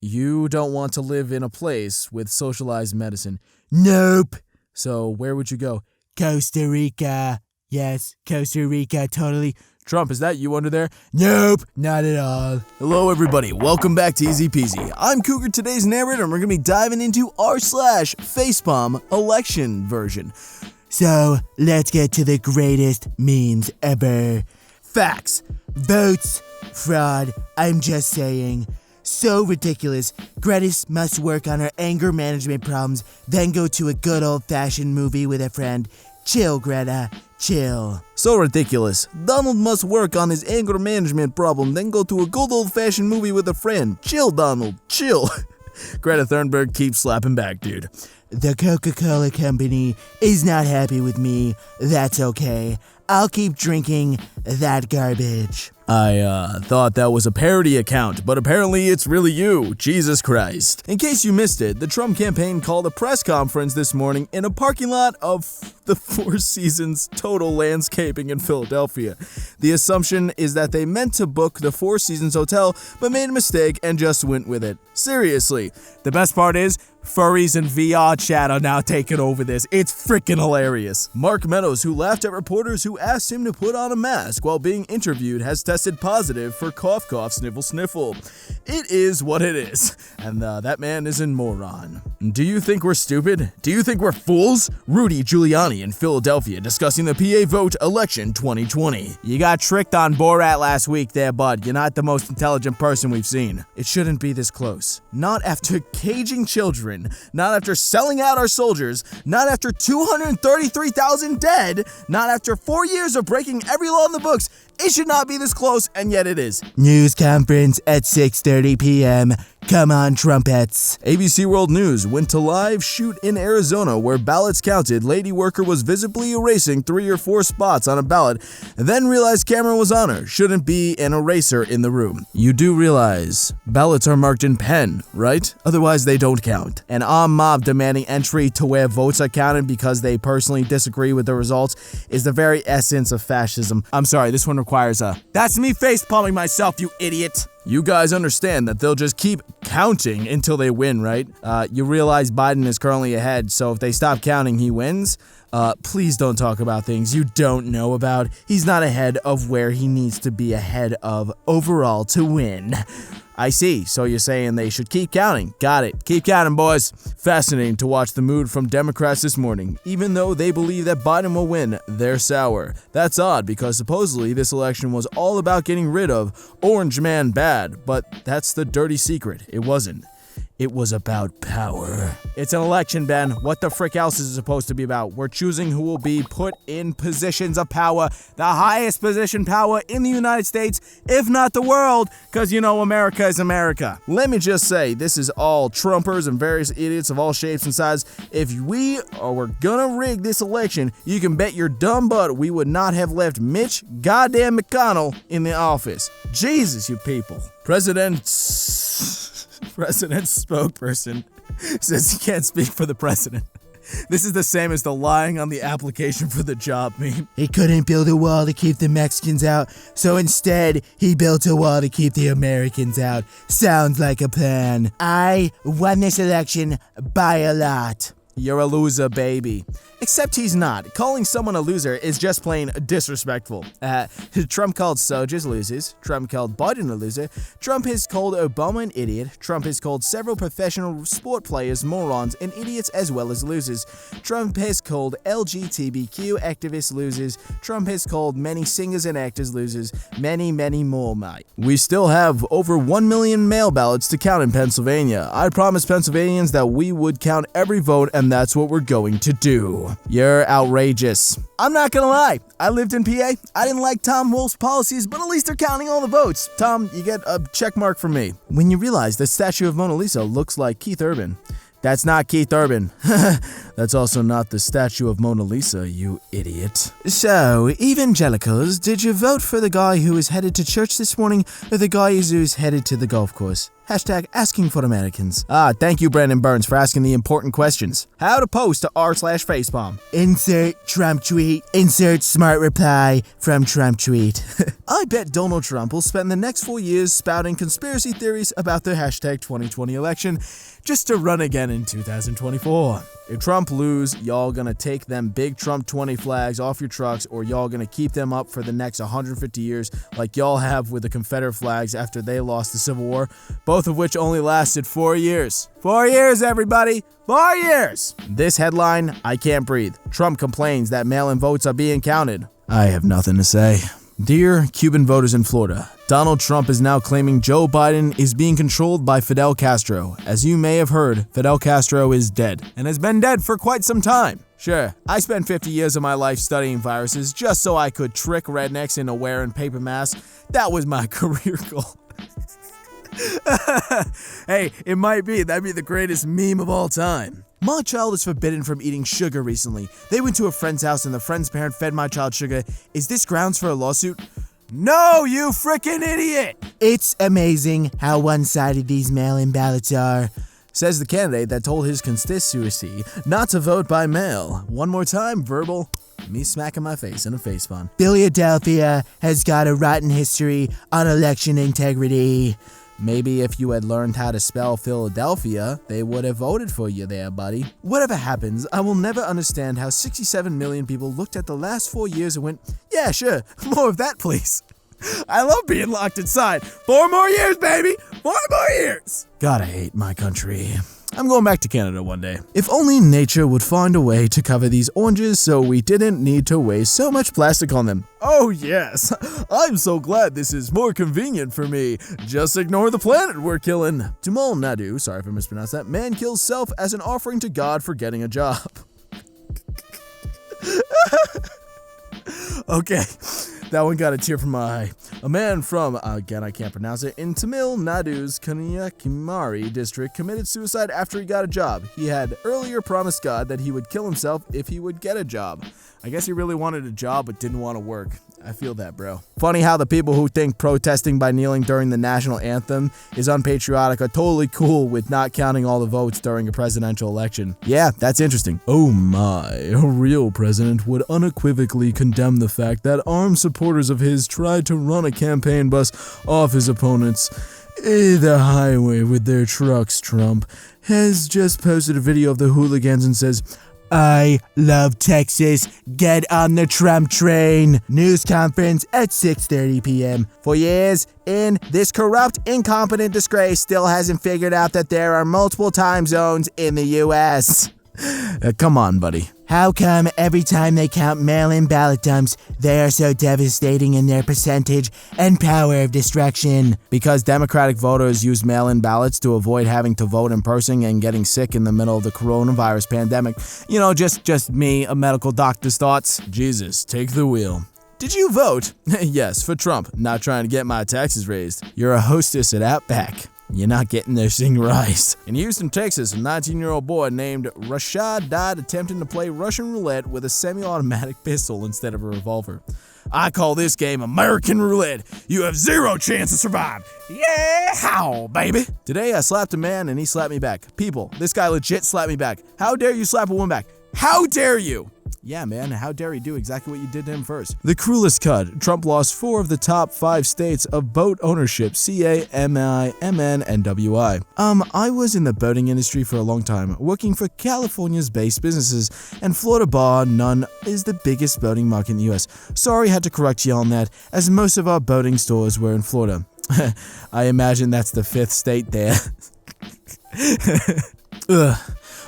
You don't want to live in a place with socialized medicine. Nope. So where would you go? Costa Rica. Yes, Costa Rica, totally. Trump, is that you under there? Nope, not at all. Hello everybody, welcome back to EzPz. I'm Cougar, today's narrator, and we're going to be diving into r/Facepalm election version. So, let's get to the greatest memes ever. Facts, votes, fraud, I'm just saying. So ridiculous. Greta must work on her anger management problems, then go to a good old-fashioned movie with a friend. Chill, Greta. Chill. So ridiculous. Donald must work on his anger management problem, then go to a good old-fashioned movie with a friend. Chill, Donald. Chill. Greta Thunberg keeps slapping back, dude. The Coca-Cola Company is not happy with me. That's okay. I'll keep drinking that garbage. I thought that was a parody account, but apparently it's really you. Jesus Christ. In case you missed it, the Trump campaign called a press conference this morning in a parking lot of the Four Seasons Total Landscaping in Philadelphia. The assumption is that they meant to book the Four Seasons Hotel, but made a mistake and just went with it. Seriously. The best part is, furries and VR chat are now taking over this. It's freaking hilarious. Mark Meadows, who laughed at reporters who asked him to put on a mask while being interviewed, has tested positive for cough, cough, sniffle, sniffle. It is what it is. And that man is a moron. Do you think we're stupid? Do you think we're fools? Rudy Giuliani in Philadelphia discussing the PA vote election 2020. You got tricked on Borat last week there, bud. You're not the most intelligent person we've seen. It shouldn't be this close. Not after caging children. Not after selling out our soldiers, not after 233,000 dead, not after 4 years of breaking every law in the books. It should not be this close, and yet it is. News conference at 6:30 p.m. Come on, trumpets. ABC World News went to live shoot in Arizona where ballots counted. Lady worker was visibly erasing 3 or 4 spots on a ballot, then realized camera was on her. Shouldn't be an eraser in the room. You do realize ballots are marked in pen, right? Otherwise they don't count. An armed mob demanding entry to where votes are counted because they personally disagree with the results is the very essence of fascism. I'm sorry, this one requires a "that's me face-palming myself, you idiot." You guys understand that they'll just keep counting until they win, right? You realize Biden is currently ahead, so if they stop counting, he wins? Please don't talk about things you don't know about. He's not ahead of where he needs to be ahead of overall to win. I see, so you're saying they should keep counting. Got it. Keep counting, boys. Fascinating to watch the mood from Democrats this morning. Even though they believe that Biden will win, they're sour. That's odd because supposedly this election was all about getting rid of Orange Man Bad, but that's the dirty secret. It wasn't. It was about power. It's an election, Ben. What the frick else is it supposed to be about? We're choosing who will be put in positions of power, the highest position power in the United States, if not the world, because you know America is America. Let me just say, this is all Trumpers and various idiots of all shapes and sizes. If we were gonna rig this election, you can bet your dumb butt we would not have left Mitch goddamn McConnell in the office. Jesus, you people. President's spokesperson says he can't speak for the president. This is the same as the lying on the application for the job meme. He couldn't build a wall to keep the Mexicans out, so instead, he built a wall to keep the Americans out. Sounds like a plan. I won this election by a lot. You're a loser, baby. Except he's not. Calling someone a loser is just plain disrespectful. Trump called soldiers losers. Trump called Biden a loser. Trump has called Obama an idiot. Trump has called several professional sport players morons and idiots as well as losers. Trump has called LGBTQ activists losers. Trump has called many singers and actors losers. Many, many more, mate. We still have over 1 million mail ballots to count in Pennsylvania. I promised Pennsylvanians that we would count every vote, and that's what we're going to do. You're outrageous. I'm not gonna lie. I lived in PA. I didn't like Tom Wolf's policies, but at least they're counting all the votes. Tom, you get a check mark from me. When you realize the statue of Mona Lisa looks like Keith Urban. That's not Keith Urban. That's also not the statue of Mona Lisa, you idiot. So, evangelicals, did you vote for the guy who was headed to church this morning or the guy who's headed to the golf course? Hashtag asking for Americans. Thank you, Brandon Burns, for asking the important questions. How to post to r/facepalm. Insert Trump tweet. Insert smart reply from Trump tweet. I bet Donald Trump will spend the next 4 years spouting conspiracy theories about the hashtag 2020 election just to run again in 2024. If Trump lose, y'all gonna take them big Trump 20 flags off your trucks, or y'all gonna keep them up for the next 150 years like y'all have with the Confederate flags after they lost the Civil War, both of which only lasted 4 years. 4 years, everybody! 4 years! This headline, I can't breathe. Trump complains that mail-in votes are being counted. I have nothing to say. Dear Cuban voters in Florida, Donald Trump is now claiming Joe Biden is being controlled by Fidel Castro. As you may have heard, Fidel Castro is dead, and has been dead for quite some time. Sure, I spent 50 years of my life studying viruses just so I could trick rednecks into wearing paper masks. That was my career goal. Hey, it might be. That'd be the greatest meme of all time. My child is forbidden from eating sugar recently. They went to a friend's house and the friend's parent fed my child sugar. Is this grounds for a lawsuit? No, you frickin' idiot! It's amazing how one-sided these mail-in ballots are, says the candidate that told his constituency not to vote by mail. One more time, verbal. Me smacking my face in a facepalm. Philadelphia has got a rotten history on election integrity. Maybe if you had learned how to spell Philadelphia, they would have voted for you there, buddy. Whatever happens, I will never understand how 67 million people looked at the last 4 years and went, yeah, sure, more of that, please. I love being locked inside. 4 more years, baby! 4 more years! God, I hate my country. I'm going back to Canada one day. If only nature would find a way to cover these oranges so we didn't need to waste so much plastic on them. Oh yes, I'm so glad this is more convenient for me. Just ignore the planet we're killing. Tamil Nadu, sorry if I mispronounced that, man kills self as an offering to God for getting a job. Okay, that one got a tear from my eye. A man from, again I can't pronounce it, in Tamil Nadu's Kanyakumari district committed suicide after he got a job. He had earlier promised God that he would kill himself if he would get a job. I guess he really wanted a job but didn't want to work. I feel that, bro. Funny how the people who think protesting by kneeling during the national anthem is unpatriotic are totally cool with not counting all the votes during a presidential election. Yeah, that's interesting. Oh my, a real president would unequivocally condemn the fact that armed supporters of his tried to run a campaign bus off his opponents. The highway with their trucks, Trump has just posted a video of the hooligans and says, I love Texas. Get on the Trump train. News conference at 6:30 p.m. For years, this corrupt, incompetent disgrace still hasn't figured out that there are multiple time zones in the U.S. Come on, buddy. How come every time they count mail-in ballot dumps, they are so devastating in their percentage and power of destruction? Because Democratic voters use mail-in ballots to avoid having to vote in person and getting sick in the middle of the coronavirus pandemic. You know, just me, a medical doctor's thoughts. Jesus, take the wheel. Did you vote? Yes, for Trump. Not trying to get my taxes raised. You're a hostess at Outback. You're not getting their sing rice. In Houston, Texas, a 19-year-old boy named Rashad died attempting to play Russian roulette with a semi-automatic pistol instead of a revolver. I call this game American roulette. You have 0 chance to survive. Yeah, how, baby? Today, I slapped a man and he slapped me back. People, this guy legit slapped me back. How dare you slap a woman back? How dare you? Yeah, man, how dare he do exactly what you did to him first? The cruelest cut. Trump lost 4 of the top 5 states of boat ownership, CA, MI, MN, and WI. I was in the boating industry for a long time, working for California's based businesses, and Florida bar none is the biggest boating market in the US. Sorry, had to correct you on that, as most of our boating stores were in Florida. I imagine that's the 5th state there. Ugh.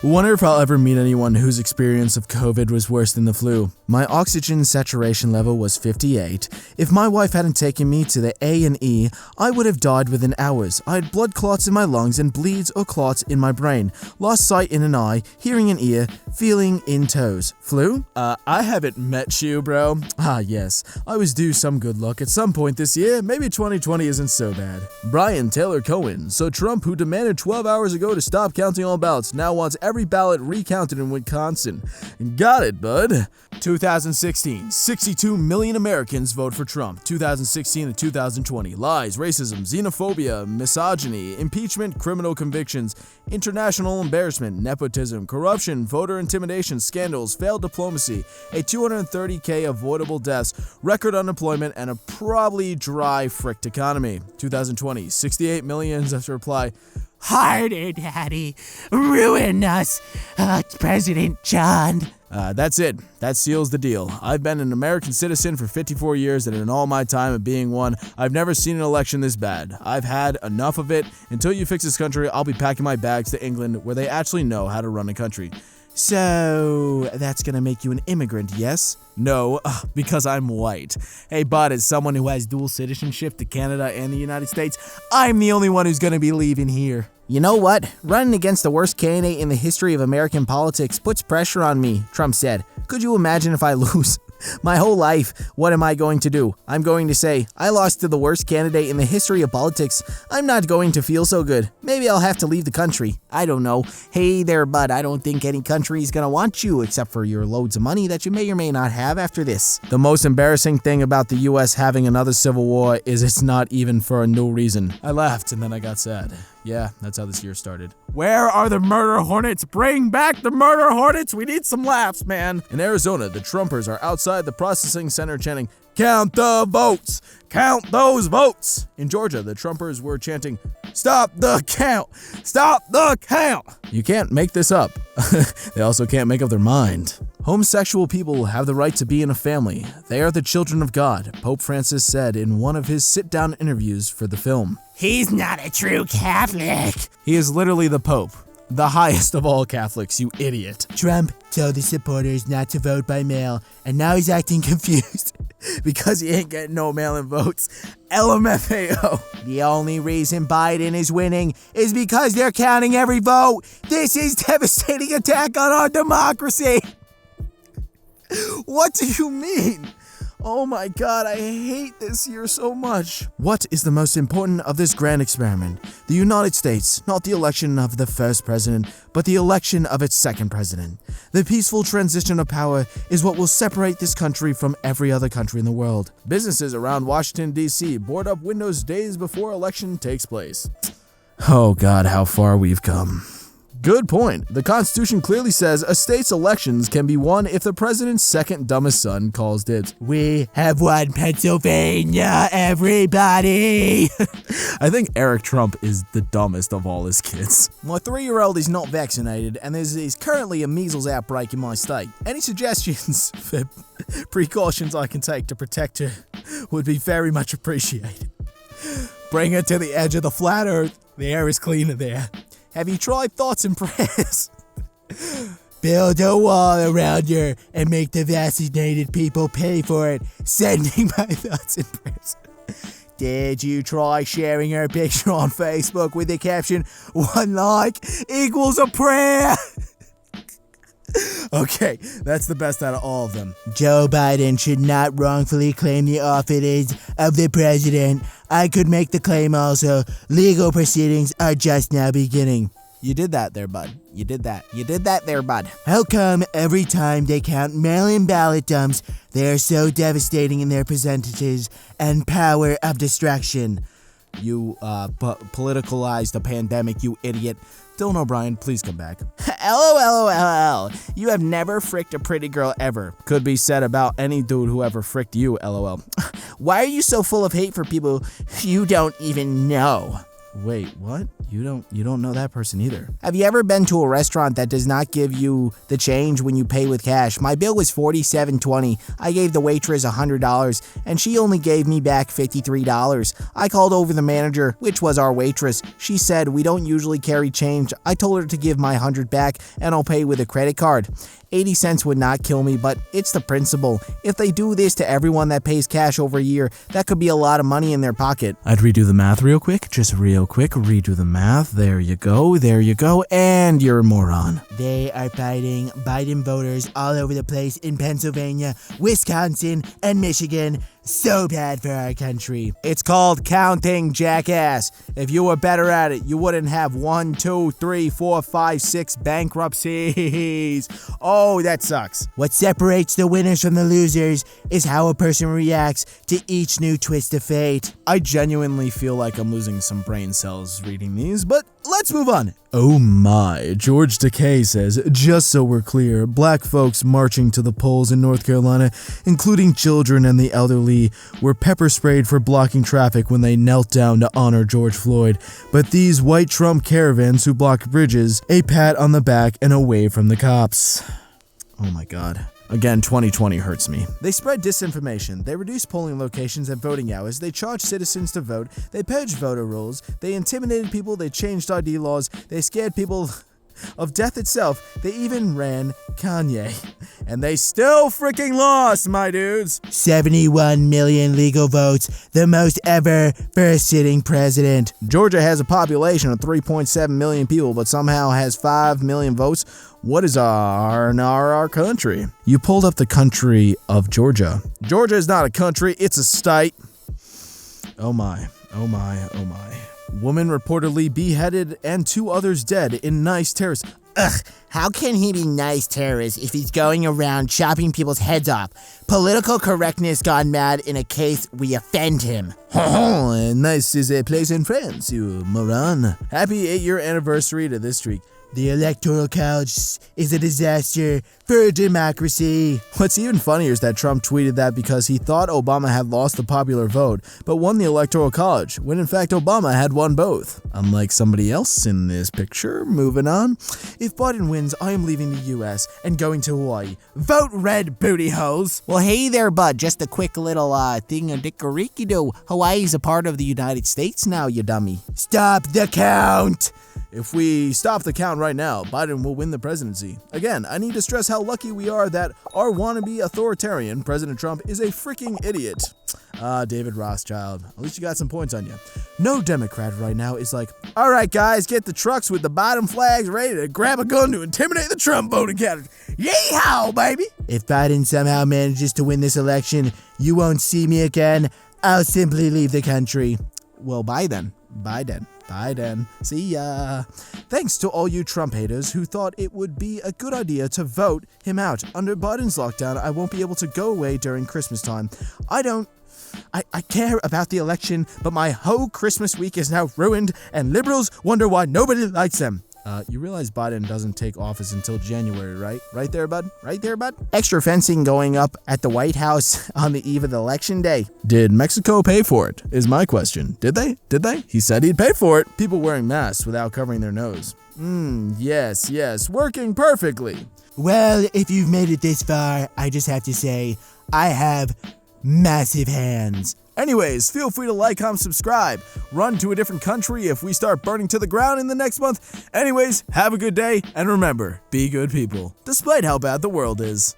Wonder if I'll ever meet anyone whose experience of COVID was worse than the flu. My oxygen saturation level was 58. If my wife hadn't taken me to the A&E, I would have died within hours. I had blood clots in my lungs and bleeds or clots in my brain. Lost sight in an eye, hearing in ear, feeling in toes. Flu? I haven't met you, bro. Ah, yes. I was due some good luck at some point this year. Maybe 2020 isn't so bad. Brian Taylor Cohen. So Trump, who demanded 12 hours ago to stop counting all ballots, now wants every ballot recounted in Wisconsin. Got it, bud. 2016, 62 million Americans vote for Trump. 2016 to 2020, lies, racism, xenophobia, misogyny, impeachment, criminal convictions, international embarrassment, nepotism, corruption, voter intimidation, scandals, failed diplomacy, a 230K avoidable deaths, record unemployment, and a probably dry fricked economy. 2020, 68 millions after reply, Harder, Daddy. Ruin us, President John. That's it. That seals the deal. I've been an American citizen for 54 years, and in all my time of being one, I've never seen an election this bad. I've had enough of it. Until you fix this country, I'll be packing my bags to England, where they actually know how to run a country. So, that's gonna make you an immigrant, yes? No, because I'm white. Hey, bud, as someone who has dual citizenship to Canada and the United States, I'm the only one who's gonna be leaving here. You know what? Running against the worst candidate in the history of American politics puts pressure on me, Trump said. Could you imagine if I lose? My whole life, what am I going to do? I'm going to say, I lost to the worst candidate in the history of politics. I'm not going to feel so good. Maybe I'll have to leave the country. I don't know. Hey there, bud, I don't think any country is gonna want you except for your loads of money that you may or may not have after this. The most embarrassing thing about the US having another civil war is it's not even for a no reason. I laughed and then I got sad. Yeah, that's how this year started. Where are the murder hornets? Bring back the murder hornets! We need some laughs, man! In Arizona, the Trumpers are outside the processing center chanting, "Count the votes! Count those votes!" In Georgia, the Trumpers were chanting, "Stop the count! Stop the count!" You can't make this up. They also can't make up their mind. Homosexual people have the right to be in a family. They are the children of God, Pope Francis said in one of his sit-down interviews for the film. He's not a true Catholic. He is literally the Pope. The highest of all Catholics, you idiot. Trump told his supporters not to vote by mail, and now he's acting confused because he ain't getting no mail-in votes. LMFAO. The only reason Biden is winning is because they're counting every vote. This is devastating attack on our democracy. What do you mean? Oh my God, I hate this year so much. What is the most important of this grand experiment? The United States, not the election of the first president, but the election of its second president. The peaceful transition of power is what will separate this country from every other country in the world. Businesses around Washington, D.C. board up windows days before election takes place. Oh God, how far we've come. Good point. The Constitution clearly says a state's elections can be won if the president's second dumbest son calls dibs. We have won Pennsylvania, everybody! I think Eric Trump is the dumbest of all his kids. My 3-year-old is not vaccinated, and there is currently a measles outbreak in my state. Any suggestions for precautions I can take to protect her would be very much appreciated. Bring her to the edge of the flat earth. The air is cleaner there. Have you tried thoughts and prayers? Build a wall around her and make the vaccinated people pay for it. Sending my thoughts and prayers. Did you try sharing her picture on Facebook with the caption, "1 like equals a prayer"? Okay, that's the best out of all of them. Joe Biden should not wrongfully claim the office of the president. I could make the claim also. Legal proceedings are just now beginning. You did that there, bud. You did that. You did that there, bud. How come every time they count mail-in ballot dumps, they are so devastating in their percentages and power of distraction? You, politicalized the pandemic, you idiot. Dylan O'Brien, please come back. LOL. You have never fricked a pretty girl ever. Could be said about any dude who ever fricked you, LOL. Why are you so full of hate for people you don't even know? Wait, what? You don't know that person either. Have you ever been to a restaurant that does not give you the change when you pay with cash? My bill was $47.20. I gave the waitress $100, and she only gave me back $53. I called over the manager, which was our waitress. She said, "We don't usually carry change." I told her to give my $100 back, and I'll pay with a credit card. 80 cents would not kill me, but it's the principle. If they do this to everyone that pays cash over a year, that could be a lot of money in their pocket. I'd redo the math real quick, just real quick, redo the math. There you go, and you're a moron. They are fighting Biden voters all over the place in Pennsylvania, Wisconsin, and Michigan. So bad for our country. It's called counting, jackass. If you were better at it, you wouldn't have 1, 2, 3, 4, 5, 6 bankruptcies. Oh, that sucks. What separates the winners from the losers is how a person reacts to each new twist of fate. I genuinely feel like I'm losing some brain cells reading these, but let's move on. Oh my, George Takei says, just so we're clear, black folks marching to the polls in North Carolina, including children and the elderly, were pepper sprayed for blocking traffic when they knelt down to honor George Floyd. But these white Trump caravans who blocked bridges, a pat on the back and a wave from the cops. Oh my god. Again, 2020 hurts me. They spread disinformation, they reduced polling locations and voting hours, they charged citizens to vote, they purged voter rolls, they intimidated people, they changed ID laws, they scared people of death itself, they even ran Kanye. And they still freaking lost, my dudes! 71 million legal votes, the most ever for a sitting president. Georgia has a population of 3.7 million people, but somehow has 5 million votes. What is our country? You pulled up the country of Georgia. Georgia is not a country, it's a state. Oh my, oh my, oh my. Woman reportedly beheaded and 2 others dead in nice terrace. Ugh, how can he be nice terrorist if he's going around chopping people's heads off? Political correctness gone mad in a case we offend him. Nice is a place in France, you moron. Happy 8-year anniversary to this streak. The Electoral College is a disaster for democracy. What's even funnier is that Trump tweeted that because he thought Obama had lost the popular vote, but won the Electoral College, when in fact Obama had won both. Unlike somebody else in this picture. Moving on. If Biden wins, I am leaving the US and going to Hawaii. Vote red, booty holes! Well, hey there, bud. Just a quick little thing-a-dickoriki-do. Hawaii's a part of the United States now, you dummy. Stop the count! If we stop the count right now, Biden will win the presidency. Again, I need to stress how lucky we are that our wannabe authoritarian, President Trump, is a freaking idiot. David Rothschild. At least you got some points on you. No Democrat right now is like, all right, guys, get the trucks with the Biden flags ready to grab a gun to intimidate the Trump voting candidate. Yeehaw, baby! If Biden somehow manages to win this election, you won't see me again. I'll simply leave the country. Well, Biden. See ya. Thanks to all you Trump haters who thought it would be a good idea to vote him out. Under Biden's lockdown, I won't be able to go away during Christmas time. I care about the election, but my whole Christmas week is now ruined, and liberals wonder why nobody likes them. You realize Biden doesn't take office until January, right? Right there, bud? Right there, bud? Extra fencing going up at the White House on the eve of the election day. Did Mexico pay for it, is my question. Did they? He said he'd pay for it. People wearing masks without covering their nose. Yes, working perfectly. Well, if you've made it this far, I just have to say, I have massive hands. Anyways, feel free to like, comment, subscribe. Run to a different country if we start burning to the ground in the next month. Anyways, have a good day, and remember, be good people, despite how bad the world is.